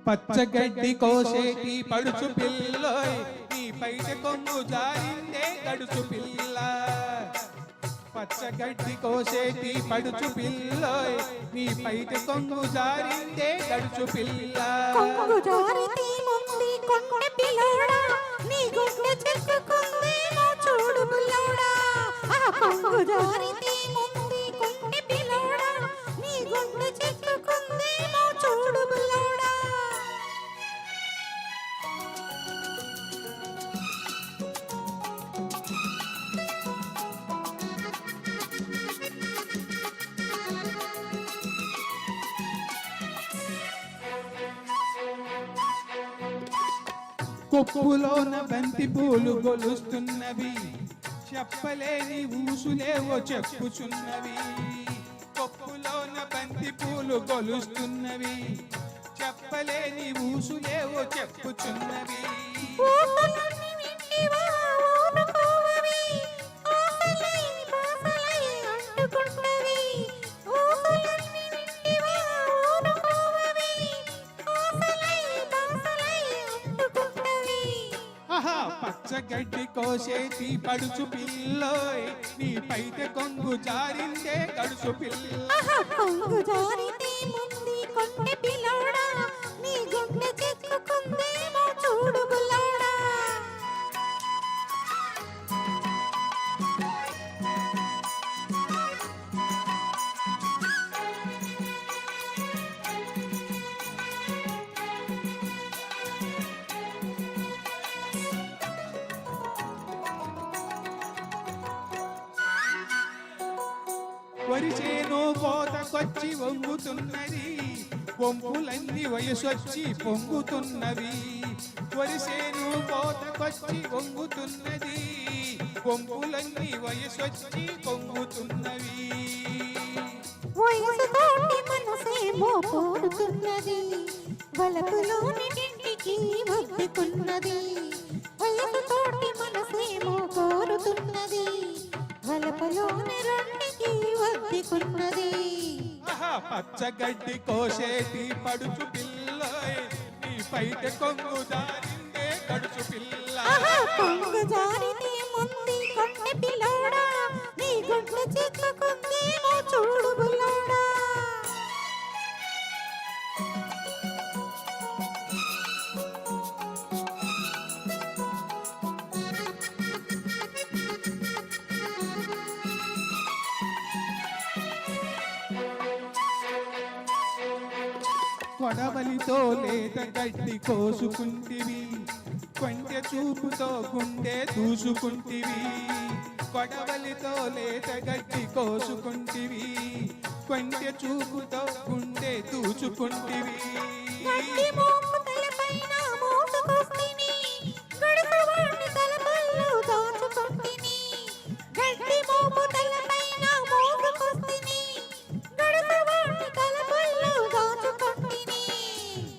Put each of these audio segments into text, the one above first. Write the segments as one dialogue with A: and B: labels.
A: పచ్చగడ్డి కోసేటి పడుచు పిల్లోయ్ నీ పైట కొంగు జారిందే గడుచు పిల్ల. పచ్చగడ్డి కోసేటి పడుచు పిల్లోయ్ నీ పైట కొంగు జారిందే గడుచు పిల్ల.
B: కొంగు జారితే ముంది కొండె పిల్లోడా నీ గుండె చెక్కుకుందేమో చూడు బుల్లోడా. ఆ కొంగు జారితే ముంది కొండె పిల్లోడా నీ గుండె చెక్కుకుందేమో చూడు బుల్లోడా.
A: కొప్పులోన బంతి పూలు గొలుస్తున్నవి చెప్పలేని ఊసులేవో చెప్పుచున్నవి. కొప్పులోన బంతి పూలు గొలుస్తున్నవి చెప్పలేని ఊసులేవో చెప్పుచున్నవి.
B: ఊసులన్నీ వింటివా ఊరుకోవవి ఆసలై బాసలై అంటుకున్నవి. ఊసులన్నీ వింటివా ఊరుకోవవి ఆసలై బాసలై అంటుకున్నవి.
A: ఆహా పచ్చగడ్డి కోసేటి పడుచు పిల్లోయ్ నీ పైట కొంగు జారిందే గడుచు పిల్ల.
B: ఆహా కొంగు జారితే ముంది కొండె పిల్లోడా నీ గుండె చెక్కుకుందేమో చూడు బుల్లోడా.
A: వరిచేను కోతకొచ్చి వంగుతున్నది వంపులన్నీ వయసొచ్చి పొంగుతున్నవి. వరిసేను కోతకొచ్చి వంగుతున్నది వంపులన్నీ వయసొచ్చి పొంగుతున్నవి.
B: వయసుతోటి మనసేమో కోరుతున్నది వలపులోని నింటికి వద్దుకున్నది. వయసుతోటి మనసేమో కోరుతున్నది వలపులోని రెండికి వద్దుకున్నది.
A: ఆహా పచ్చగడ్డి కోసేటి పడుచు పిల్లోయ్ నీ పైట కొంగు జారిందే గడుచు పిల్ల.
B: ఆహా కొంగు జారితే ముంది కొండె పిల్లోడా నీ గుండె చెక్కుకుందేమో చూడు బుల్లోడా.
A: కొడవలితో లేత గడ్డి కోసుకుంటివి కొంటె చూపుతో గుండె దూసుకుంటివి. కొడవలితో లేత గడ్డి కోసుకుంటివి కొంటె చూపుతో గుండె దూచుకుంటివి.
B: గడ్డి మోపు తలపైన మోసుకొస్తిని గడుసువాణ్ణి తలపల్లో దాచుకొంటిని. గడ్డి మోపు తలపైన మోసుకొస్తిని గడుసువాణ్ణి తలపల్లో దాచుకొంటిని.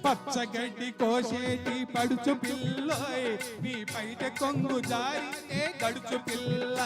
A: పచ్చగడ్డి కోసేటి పడుచు పిల్లోయ్ నీ పైట కొంగు జారిందే గడుచు పిల్ల.